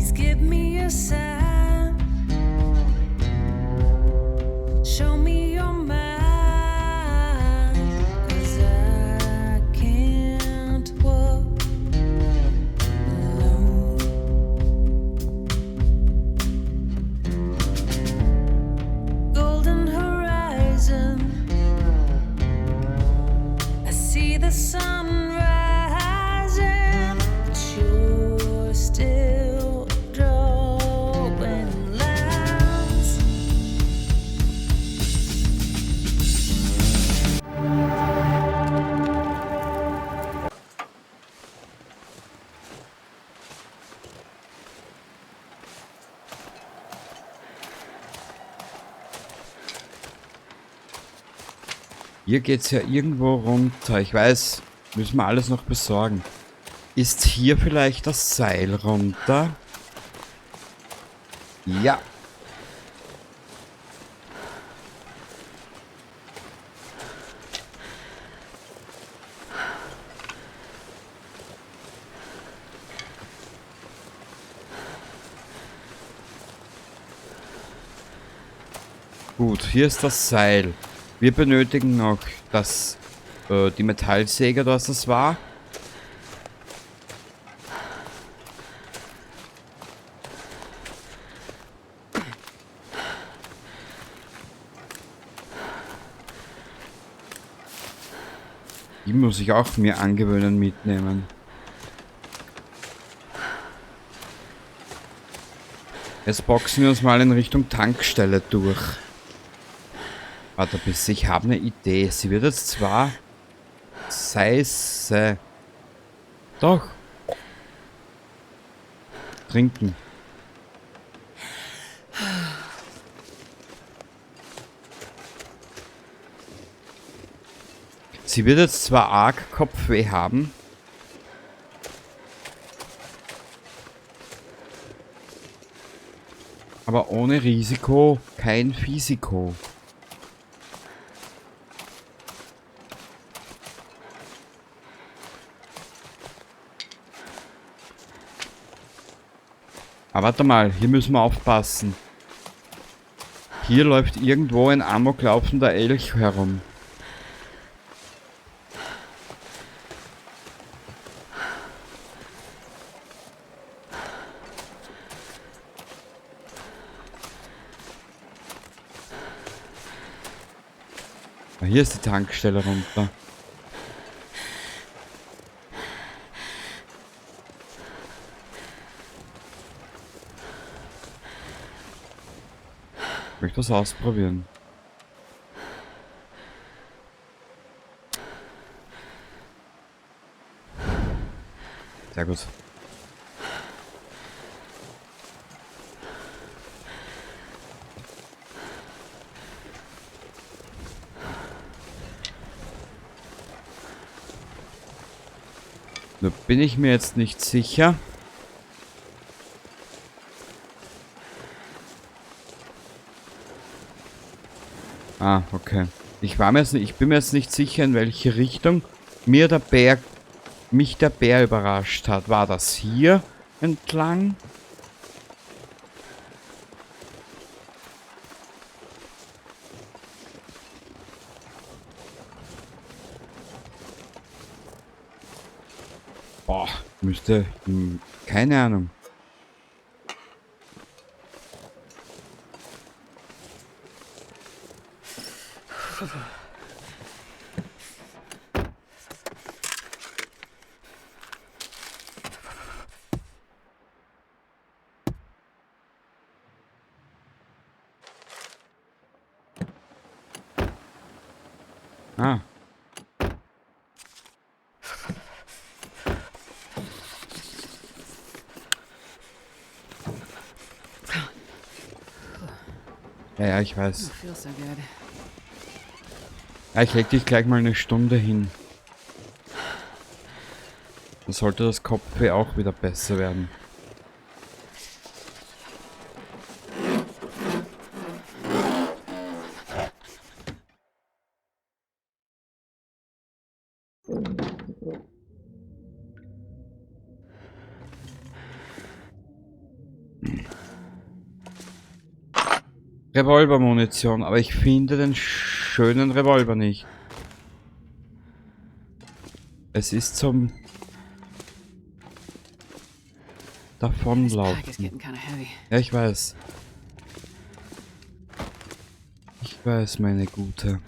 Please give me a sign. Show me your mind. 'Cause I can't walk alone. Golden horizon. I see the sun rising, but you're still drawing lines. Hier geht's ja irgendwo runter. Ich weiß, müssen wir alles noch besorgen. Ist hier vielleicht das Seil runter? Ja. Gut, hier ist das Seil. Wir benötigen noch die Metallsäge, was das war. Die muss ich auch mir angewöhnen mitnehmen. Jetzt boxen wir uns mal in Richtung Tankstelle durch. Warte bis, ich habe eine Idee. Sie wird jetzt zwar... Scheiße. Doch. Trinken. Sie wird jetzt zwar arg Kopfweh haben. Aber ohne Risiko kein Fisiko. Aber warte mal, hier müssen wir aufpassen. Hier läuft irgendwo ein amoklaufender Elch herum. Ah, hier ist die Tankstelle runter. Ich möchte das ausprobieren. Sehr gut. Da bin ich mir jetzt nicht sicher. Ah, okay. Ich bin mir jetzt nicht sicher, in welche Richtung mich der Bär überrascht hat. War das hier entlang? Boah, müsste... keine Ahnung. Ah. Ja, ich weiß. Ja, ich leg dich gleich mal eine Stunde hin. Dann sollte das Kopfweh auch wieder besser werden. Revolvermunition, aber ich finde den schönen Revolver nicht. Es ist zum This pack is Davonlaufen. getting kind of heavy. Ja, ich weiß. Ich weiß, meine Gute.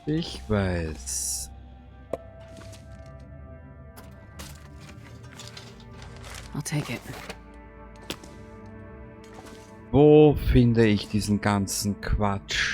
Ich weiß. I'll take it. Wo finde ich diesen ganzen Quatsch?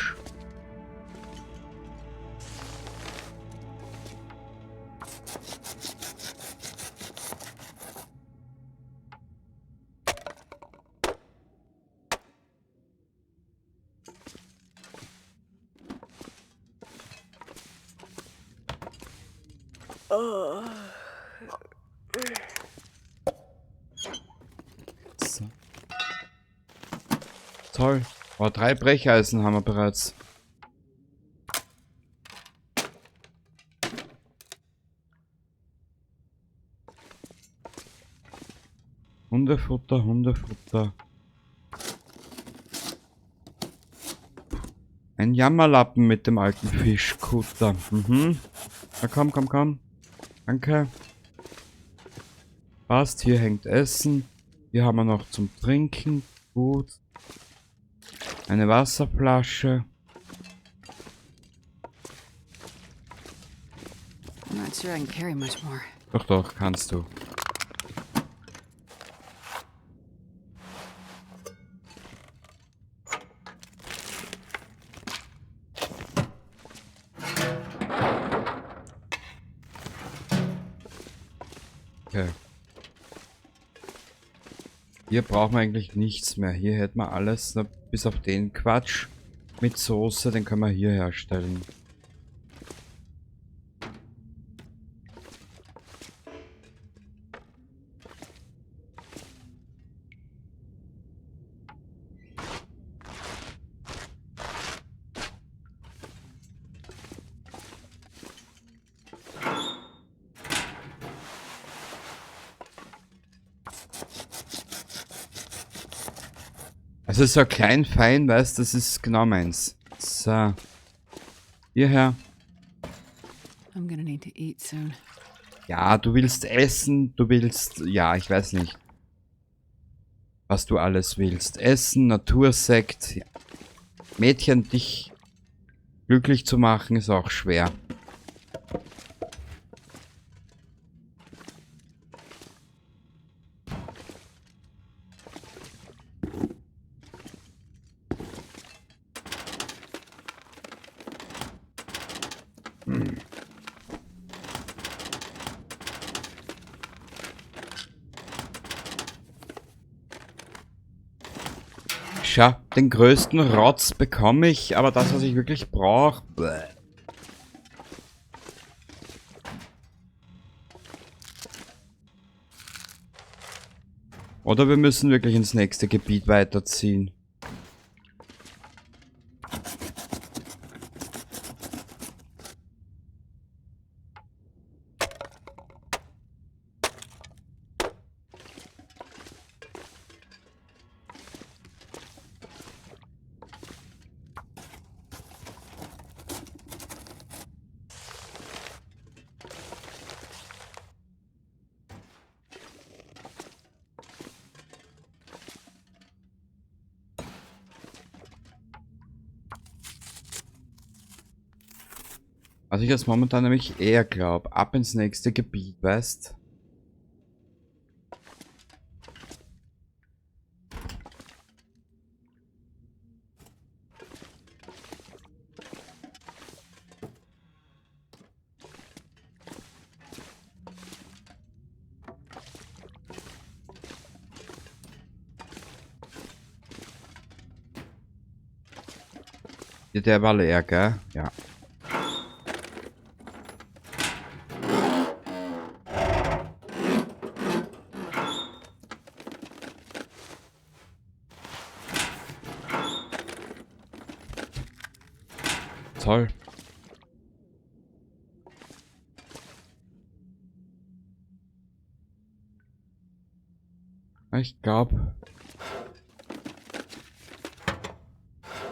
So. Toll. Oh, 3 Brecheisen haben wir bereits. Hundefutter, Hundefutter. Ein Jammerlappen mit dem alten Fischkutter. Mhm. Na komm, komm, komm. Danke. Passt, hier hängt Essen. Hier haben wir noch zum Trinken. Gut. Eine Wasserflasche. I'm not sure I can carry much more. Doch, doch, kannst du. Okay. Hier brauchen wir eigentlich nichts mehr. Hier hätten wir alles, bis auf den Quatsch mit Soße, den können wir hier herstellen. Also so klein, fein, weißt du, das ist genau meins. So. Hierher. I'm gonna need to eat soon. Ja, du willst essen, du willst... Ja, ich weiß nicht. Was du alles willst. Essen, Natursekt. Ja. Mädchen, dich glücklich zu machen, ist auch schwer. Schau, den größten Rotz bekomme ich, aber das, was ich wirklich brauche... Oder wir müssen wirklich ins nächste Gebiet weiterziehen. Was ich jetzt momentan nämlich eher glaube, ab ins nächste Gebiet, weißt? Der war leer, gell? Ja. Toll.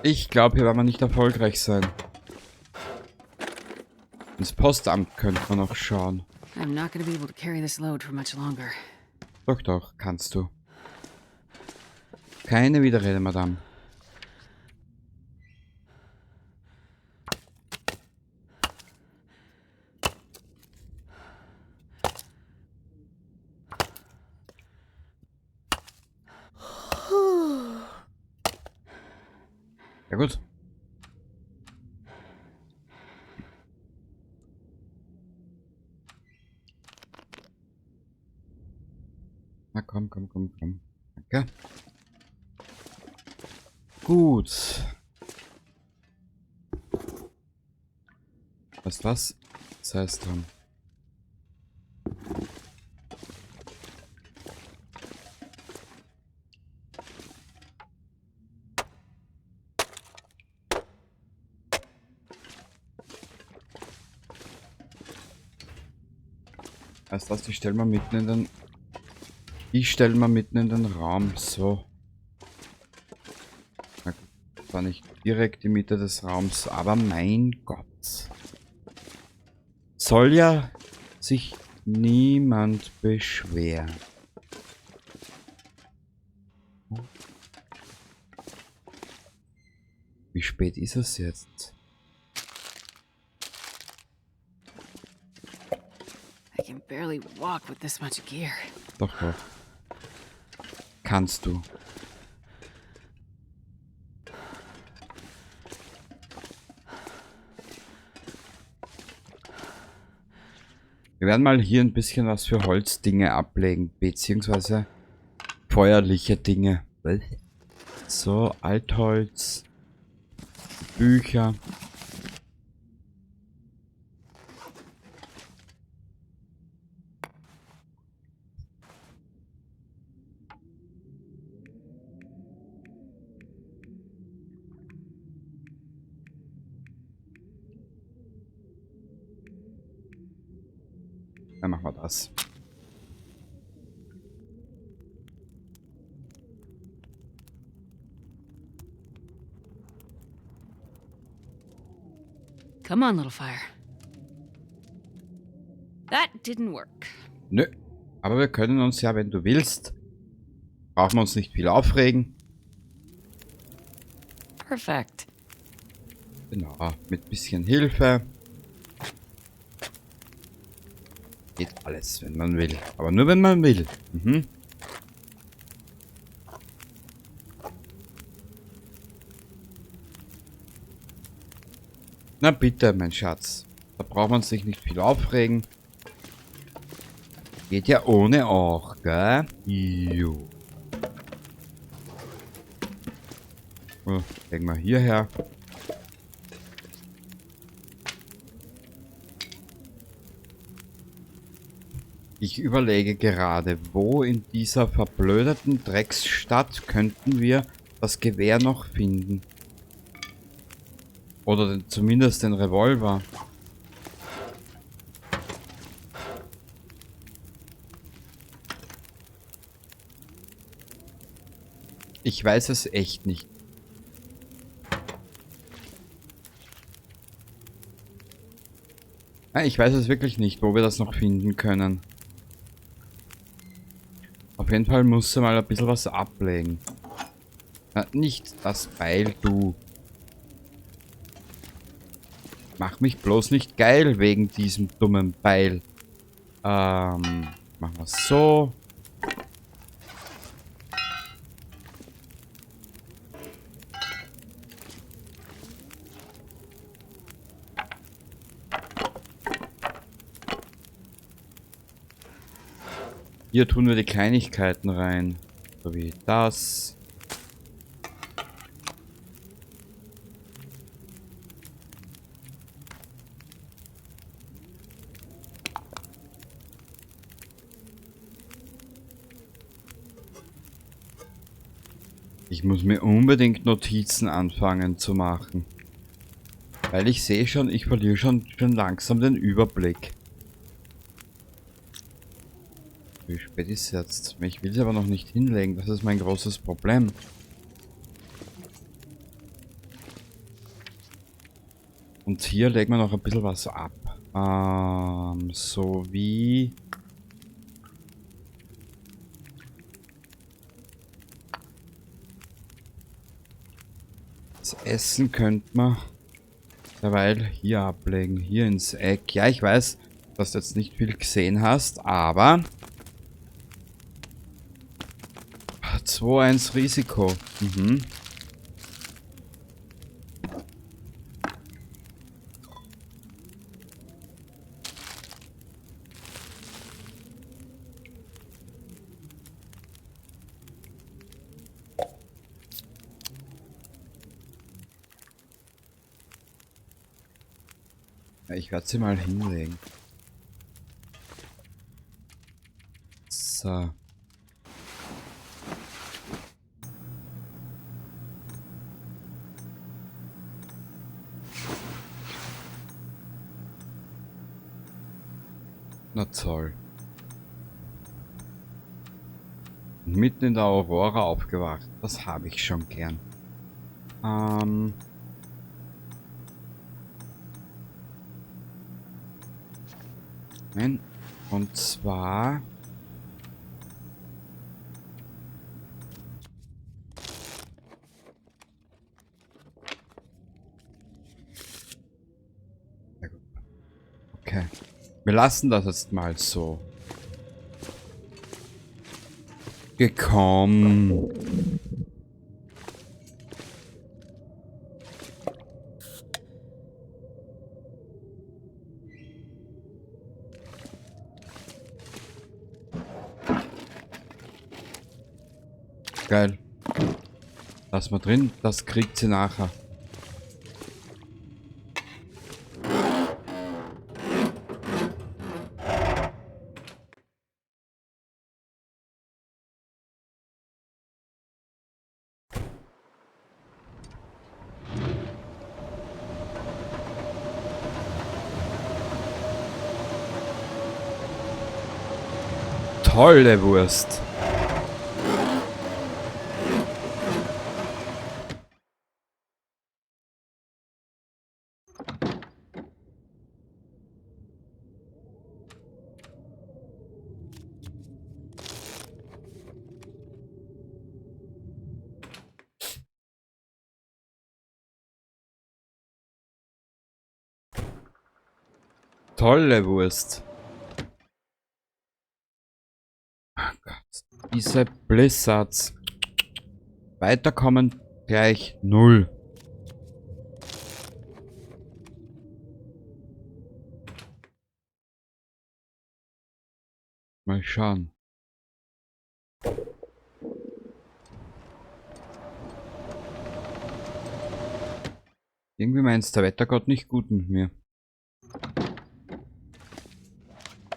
Ich glaube, hier werden wir nicht erfolgreich sein. Ins Postamt könnte man noch schauen. I'm not gonna be able to carry this load for much longer. Doch, doch, kannst du. Keine Widerrede, Madame. Ja gut. Na komm, komm, komm, komm. Danke. Gut. Weißt du was? Sei es dran. Weißt du was? Ich stelle mal mitten in den... Ich stelle mal mitten in den Raum. So. Na gut, war nicht direkt die Mitte des Raums, aber mein Gott. Soll ja sich niemand beschweren. Wie spät ist es jetzt? I can barely walk with this much gear. Doch, doch. Kannst du. Wir werden mal hier ein bisschen was für Holzdinge ablegen, beziehungsweise feuerliche Dinge. So, Altholz, Bücher. Dann machen wir das. Come on, little fire. That didn't work. Nö. Aber wir können uns ja, wenn du willst, brauchen wir uns nicht viel aufregen. Perfect. Genau, mit bisschen Hilfe. Geht alles, wenn man will. Aber nur wenn man will. Mhm. Na bitte, mein Schatz. Da braucht man sich nicht viel aufregen. Geht ja ohne auch, gell? Jo. So, legen wir hierher. Ich überlege gerade, wo in dieser verblödeten Drecksstadt könnten wir das Gewehr noch finden. Oder zumindest den Revolver. Ich weiß es echt nicht. Ich weiß es wirklich nicht, wo wir das noch finden können. Auf jeden Fall musst du mal ein bisschen was ablegen. Nicht das Beil, du. Mach mich bloß nicht geil wegen diesem dummen Beil. Machen wir es so. Hier tun wir die Kleinigkeiten rein. So wie das. Ich muss mir unbedingt Notizen anfangen zu machen. Weil ich sehe schon, ich verliere schon langsam den Überblick. Wie spät ist es jetzt? Ich will sie aber noch nicht hinlegen, das ist mein großes Problem. Und hier legen wir noch ein bisschen was ab. So wie... Das Essen könnte man derweil hier ablegen, hier ins Eck. Ja, ich weiß, dass du jetzt nicht viel gesehen hast, aber 2-1 Risiko. Mhm. Ja, ich werde sie mal hinlegen. So. Na toll. Mitten in der Aurora aufgewacht. Das habe ich schon gern. Nein. Und zwar... Okay. Wir lassen das jetzt mal so. Gekommen. Geil. Lass mal drin, das kriegt sie nachher. Tolle Wurst. Tolle Wurst. Oh Gott. Diese Blizzards. Weiterkommen gleich 0. Mal schauen. Irgendwie meint der Wettergott nicht gut mit mir.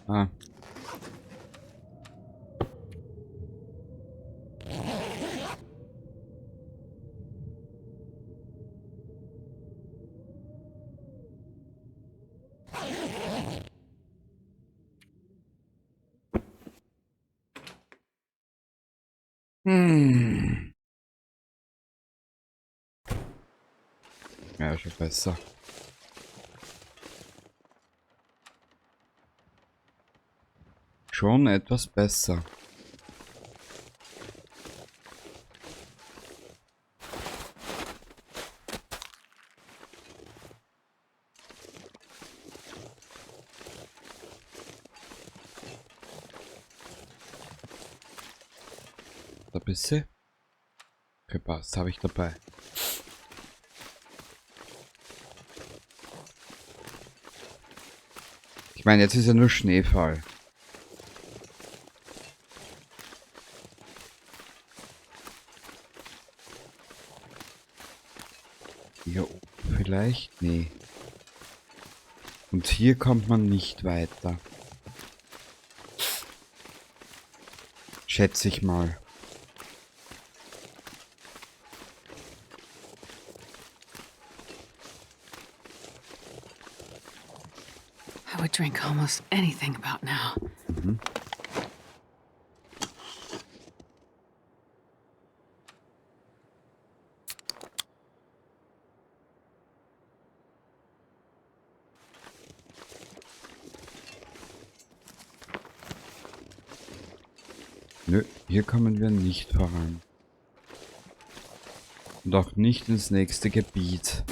Ah. Ja, schon besser. Schon etwas besser. Da bist du. Okay, passt, habe ich dabei. Ich meine, jetzt ist ja nur Schneefall. Hier oben vielleicht? Nee. Und hier kommt man nicht weiter. Schätze ich mal. drink almost anything about now. Nö, hier kommen wir nicht voran. Und auch nicht ins nächste Gebiet.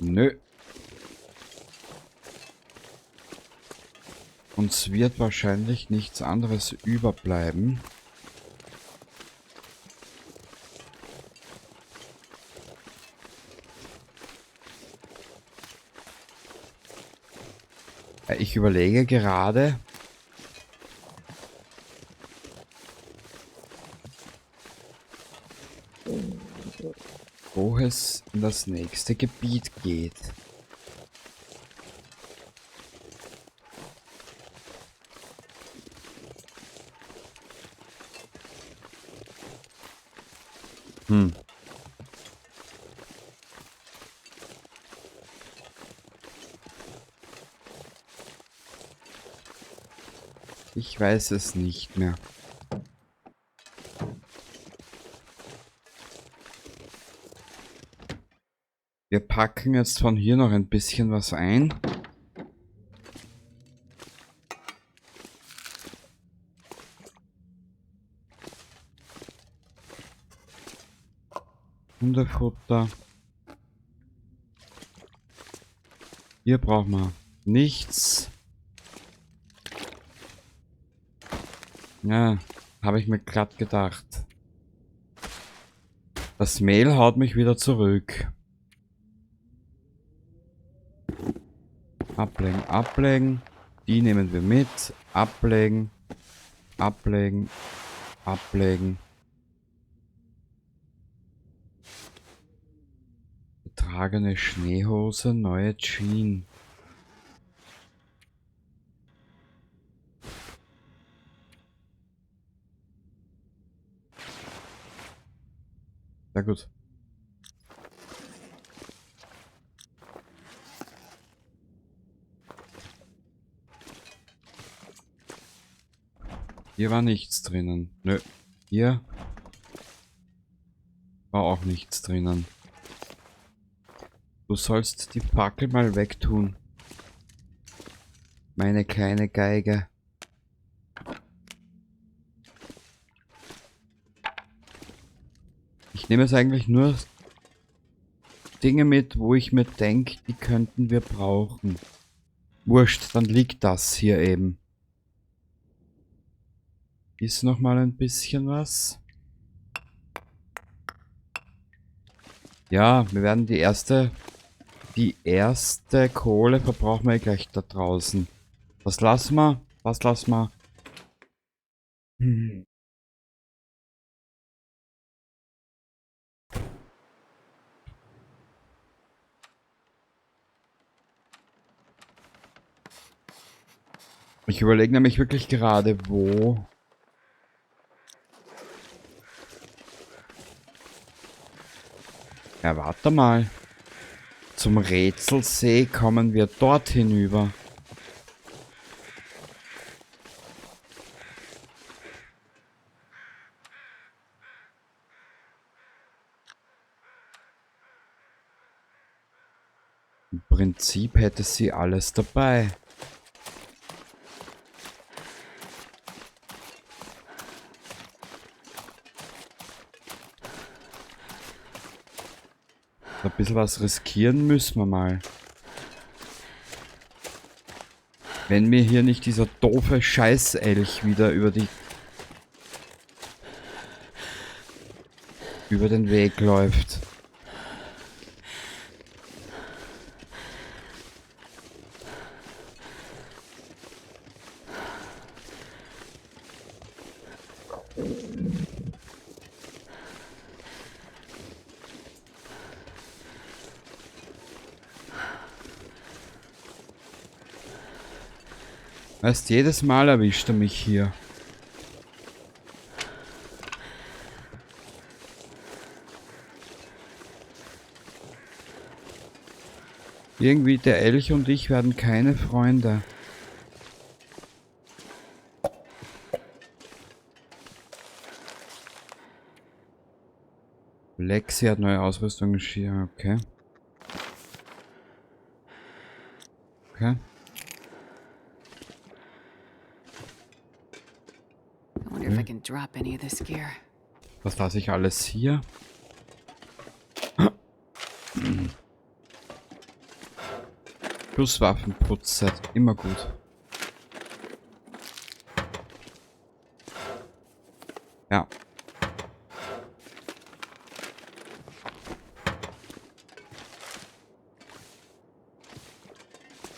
Nö. Uns wird wahrscheinlich nichts anderes überbleiben. Ich überlege gerade, wo es in das nächste Gebiet geht. Ich weiß es nicht mehr. Wir packen jetzt von hier noch ein bisschen was ein. Hundefutter. Hier brauchen wir nichts. Ja, habe ich mir glatt gedacht. Das Mehl haut mich wieder zurück. Ablegen, ablegen. Die nehmen wir mit. Ablegen. Ablegen. Ablegen. Getragene Schneehose, neue Jeans. Sehr gut. Hier war nichts drinnen. Nö. Hier war auch nichts drinnen. Du sollst die Fackel mal wegtun. Meine kleine Geige. Ich nehme jetzt eigentlich nur Dinge mit, wo ich mir denke, die könnten wir brauchen. Wurscht, dann liegt das hier eben. Ist noch mal ein bisschen was. Ja, wir werden die erste Kohle verbrauchen wir gleich da draußen. Was lassen wir? Was lassen wir? Ich überlege nämlich wirklich gerade, wo. Ja, warte mal. Zum Rätselsee kommen wir dort hinüber. Im Prinzip hätte sie alles dabei. Ein bisschen was riskieren müssen wir mal. Wenn mir hier nicht dieser doofe Scheißelch wieder über den Weg läuft. Erst jedes Mal erwischt er mich hier. Irgendwie der Elch und ich werden keine Freunde. Lexi hat neue Ausrüstung geschirrt, okay. Okay. I wonder if I can drop any of this gear. Was lasse ich alles hier? Plus Waffenputzset, immer gut. Ja.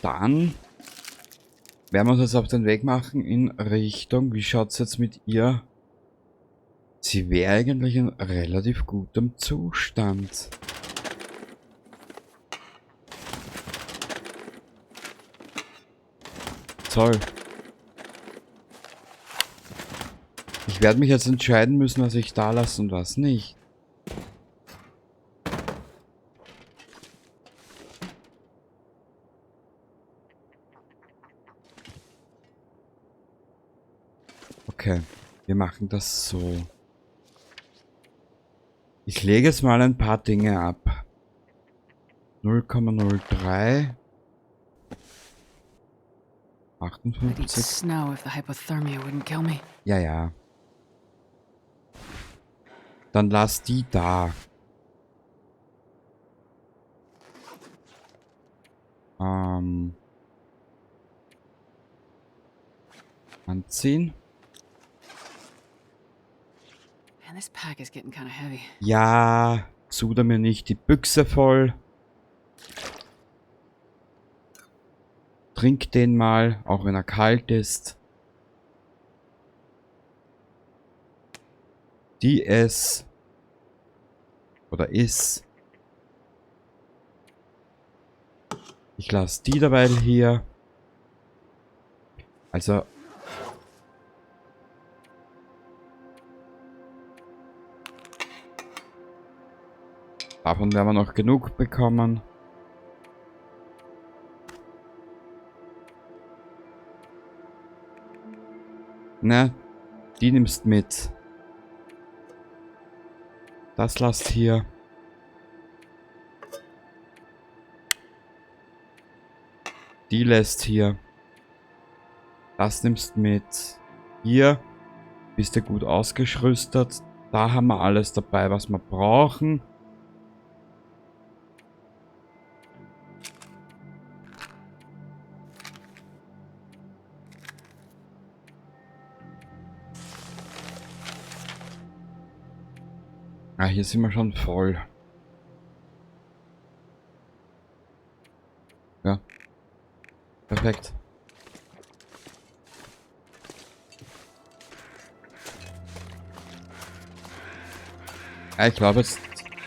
Dann werden wir uns jetzt auf den Weg machen in Richtung, wie schaut es jetzt mit ihr? Sie wäre eigentlich in relativ gutem Zustand. Toll. Ich werde mich jetzt entscheiden müssen, was ich da lasse und was nicht. Okay, wir machen das so. Ich lege jetzt mal ein paar Dinge ab. 0,03. I'd eat 58. snow if the hypothermia wouldn't kill me. Ja, ja. Dann lass die da. Anziehen. Man, this pack is getting kind of heavy. Ja, suder mir nicht die Büchse voll. Trink den mal, auch wenn er kalt ist. Die es oder ist. Ich lasse die dabei hier. Also davon werden wir noch genug bekommen. Ne, die nimmst mit. Das lasst hier. Die lässt hier. Das nimmst mit. Hier bist du gut ausgerüstet. Da haben wir alles dabei, was wir brauchen. Ah, hier sind wir schon voll. Ja. Perfekt. Ja, ich glaube jetzt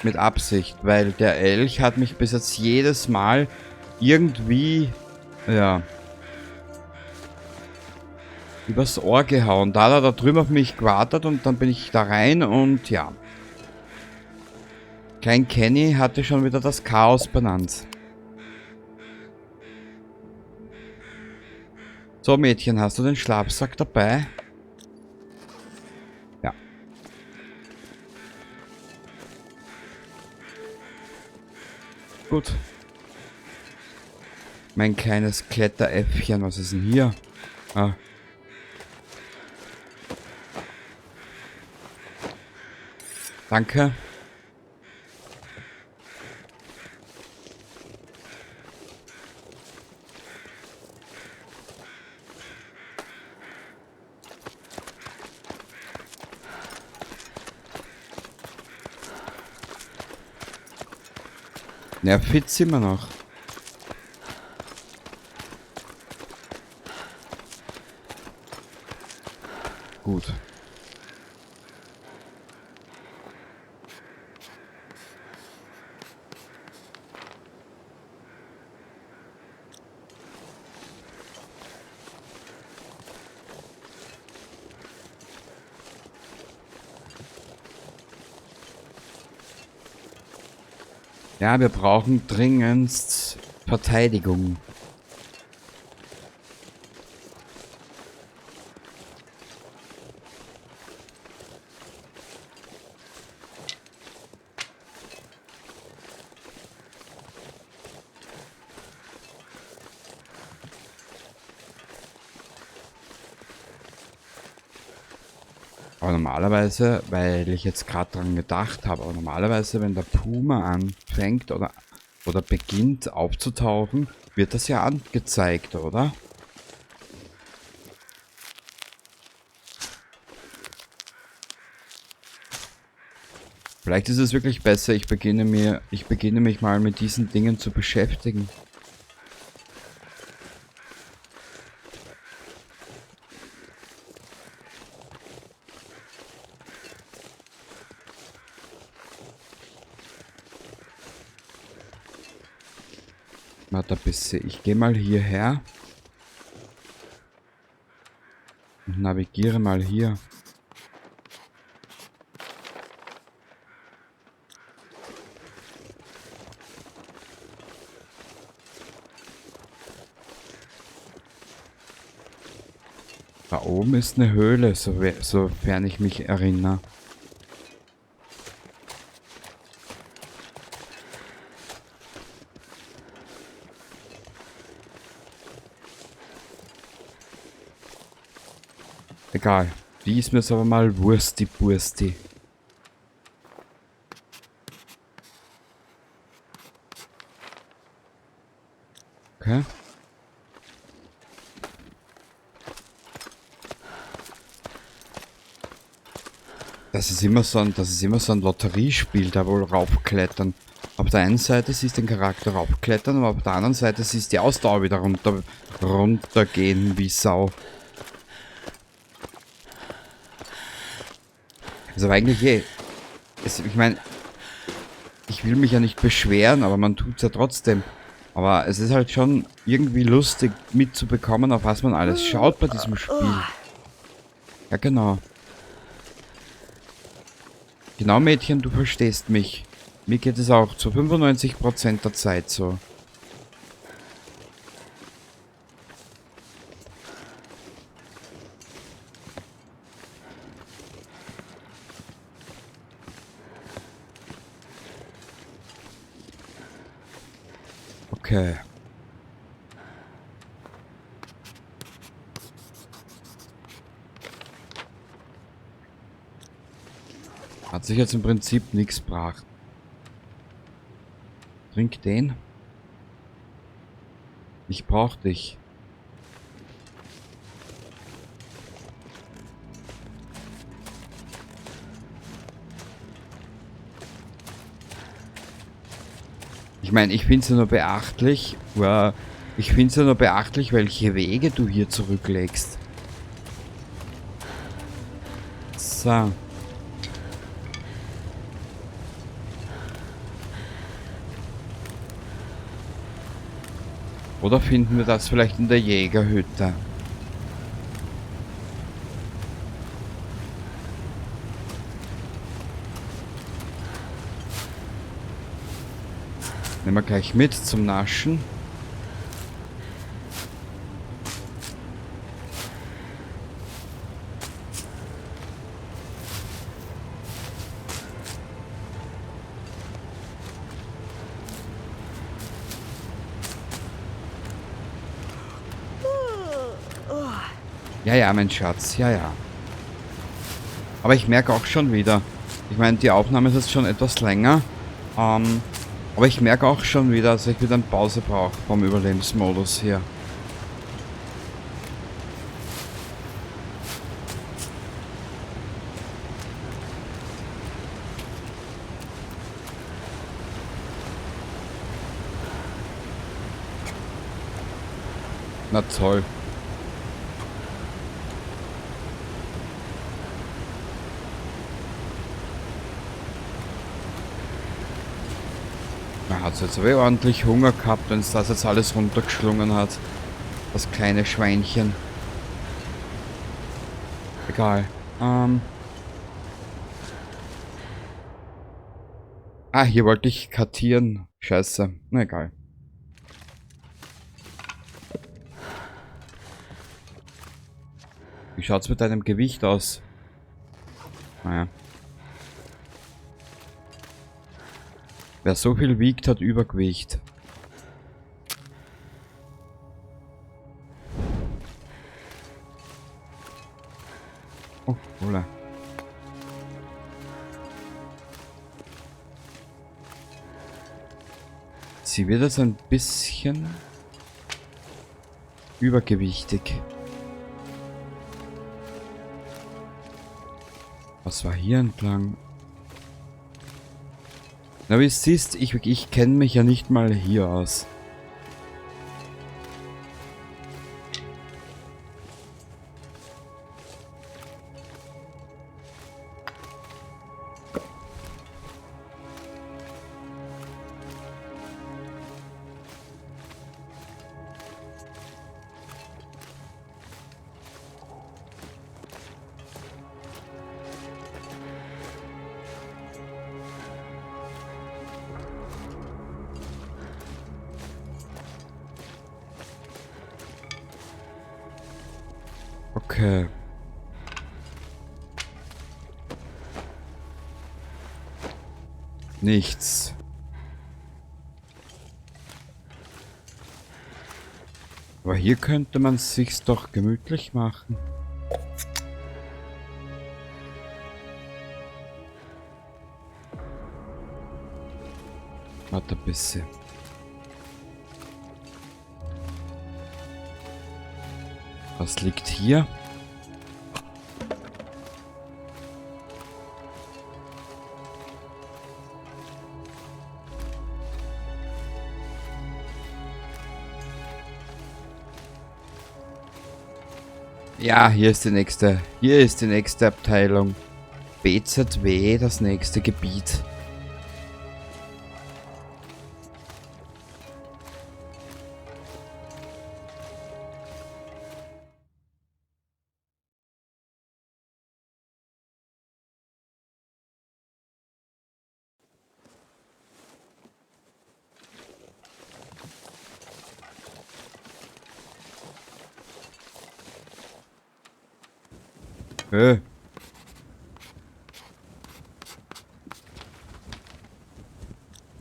mit Absicht, weil der Elch hat mich bis jetzt jedes Mal irgendwie, ja, übers Ohr gehauen. Da hat er da drüben auf mich gewartet und dann bin ich da rein und ja. Klein Kenny hatte schon wieder das Chaos benannt. So, Mädchen, hast du den Schlafsack dabei? Ja. Gut. Mein kleines Kletteräffchen, was ist denn hier? Ah. Danke. Ja, fit sind wir noch. Gut. Ja, wir brauchen dringendst Verteidigung. Aber normalerweise, weil ich jetzt gerade dran gedacht habe, aber normalerweise, wenn der Puma anfängt oder beginnt aufzutauchen, wird das ja angezeigt, oder? Vielleicht ist es wirklich besser, ich beginne mich mal mit diesen Dingen zu beschäftigen. Warte ein bisschen. Ich gehe mal hierher. Und navigiere mal hier. Da oben ist eine Höhle, sofern ich mich erinnere. Egal. Die ist mir jetzt aber mal Wursti-Bursti. Okay. Das ist immer so ein Lotteriespiel, da wohl raufklettern. Auf der einen Seite siehst du den Charakter raufklettern, aber auf der anderen Seite siehst du die Ausdauer wieder runtergehen wie Sau. Also eigentlich ich meine, ich will mich ja nicht beschweren, aber man tut's ja trotzdem. Aber es ist halt schon irgendwie lustig mitzubekommen, auf was man alles schaut bei diesem Spiel. Ja, genau. Genau, Mädchen, du verstehst mich. Mir geht es auch zu 95% der Zeit so. Okay. Hat sich jetzt im Prinzip nichts gebracht. Trink den. Ich brauch dich. Ich meine, ich finde es ja nur beachtlich, welche Wege du hier zurücklegst. So. Oder finden wir das vielleicht in der Jägerhütte? Nehmen wir gleich mit zum Naschen. Ja, ja, mein Schatz, ja, ja. Aber ich merke auch schon wieder, ich meine, die Aufnahme ist jetzt schon etwas länger, aber ich merke auch schon wieder, dass ich wieder eine Pause brauche vom Überlebensmodus hier. Na toll. Er hat jetzt aber ordentlich Hunger gehabt, wenn es das jetzt alles runtergeschlungen hat. Das kleine Schweinchen. Egal. Ah, hier wollte ich kartieren. Scheiße. Na egal. Wie schaut's mit deinem Gewicht aus? Naja. Wer so viel wiegt, hat Übergewicht. Oh, Cola. Sie wird jetzt ein bisschen übergewichtig. Was war hier entlang? Na, wie du siehst, ich kenne mich ja nicht mal hier aus. Okay. Nichts. Aber hier könnte man es sich doch gemütlich machen. Warte ein bisschen. Was liegt hier? Ja, hier ist die nächste. Hier ist die nächste Abteilung. BZW, das nächste Gebiet.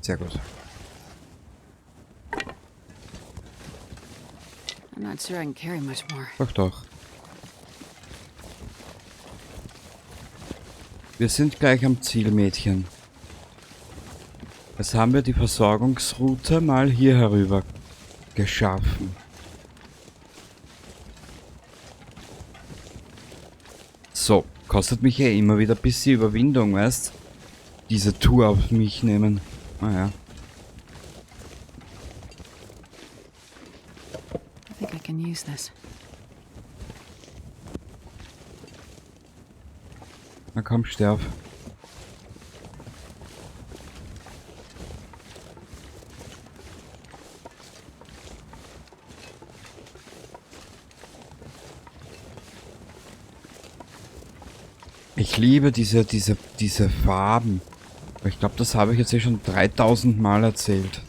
Sehr gut. I'm not sure I can carry much more. Doch, doch. Wir sind gleich am Ziel, Mädchen. Jetzt haben wir die Versorgungsroute mal hier herüber geschaffen. So, kostet mich ja immer wieder ein bisschen Überwindung, weißt? Diese Tour auf mich nehmen. Naja. I think I can use this. Na komm, sterb. Ich liebe diese Farben. Aber ich glaube, das habe ich jetzt schon 3000 Mal erzählt.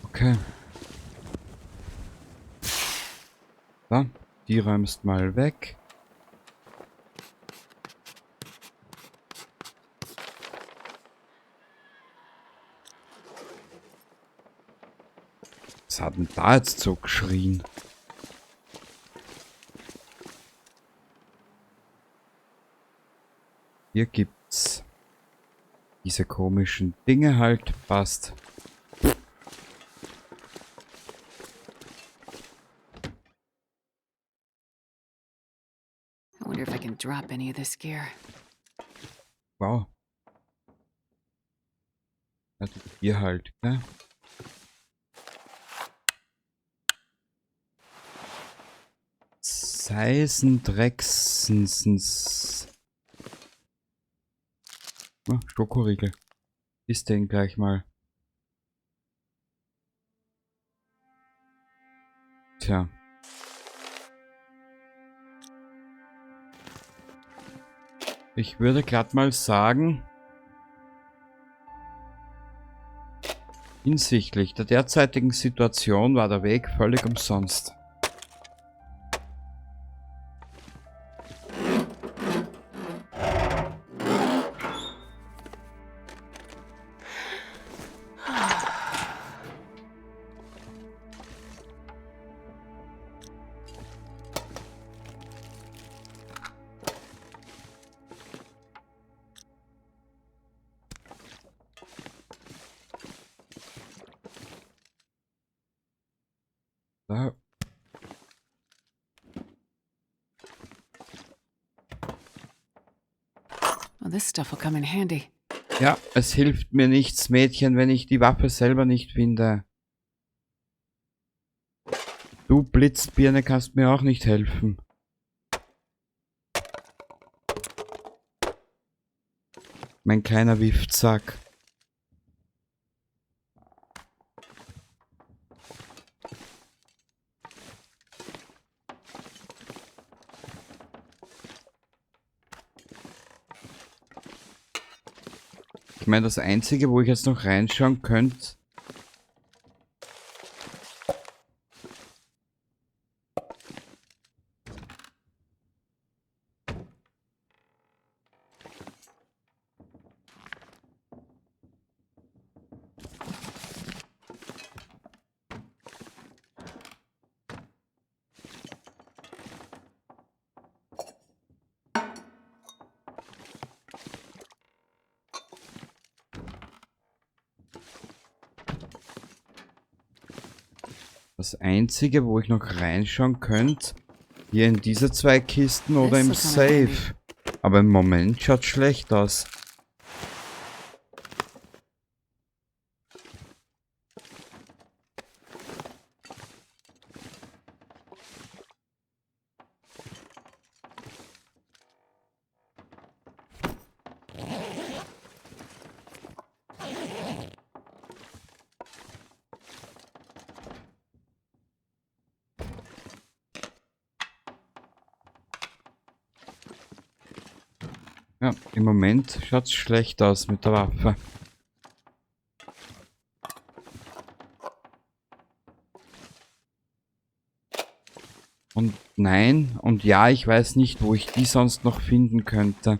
Okay. So, die räumst mal weg. Was hat denn da jetzt so geschrien? Hier gibt's diese komischen Dinge halt. Passt. I wonder if I can drop any of this gear. Wow. Also hier halt, ne? Seisendrecksens. Oh, Schokoriegel. Ist den gleich mal. Tja. ich würde glatt mal sagen, hinsichtlich der derzeitigen Situation war der Weg völlig umsonst. Da. Well, this stuff will come in handy. Ja, es hilft mir nichts, Mädchen, wenn ich die Waffe selber nicht finde. Du Blitzbirne kannst mir auch nicht helfen. Mein kleiner Wiftsack. Ich meine, das Einzige, wo ich jetzt noch reinschauen könnte... Das Einzige, wo ich noch reinschauen könnte, hier in diese zwei Kisten oder im Safe. Aber im Moment schaut schlecht aus. Ja, im Moment schaut es schlecht aus mit der Waffe. Und nein, und ja, ich weiß nicht, wo ich die sonst noch finden könnte.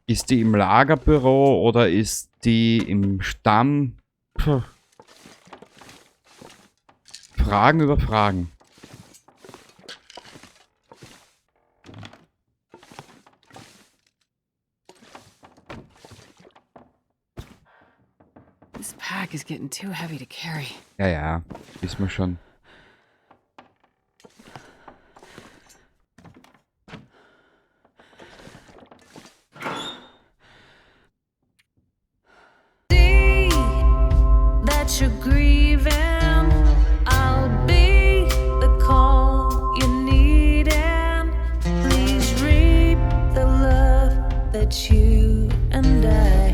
Ist die im Lagerbüro oder ist die im Stamm? Puh. Fragen über Fragen. This pack is getting too heavy to carry. Ja, ja, wissen wir schon. See that you're grieving. I'll be the call you need, and please reap the love that you and I